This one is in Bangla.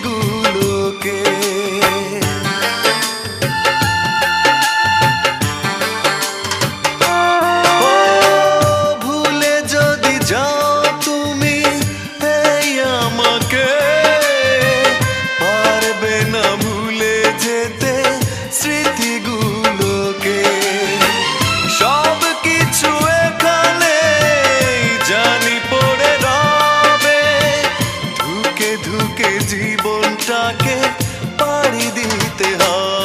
স্মৃতিগুলোকে। ভুলে যদি যাও তুমি এই আমাকে, পারবে না ভুলে যেতে স্মৃতিগুলোকে। সব কিছু এখানে জানি পড়ে রবে, ধুকে ধুকে জীবনটাকে পাড়ি দিতে হবে।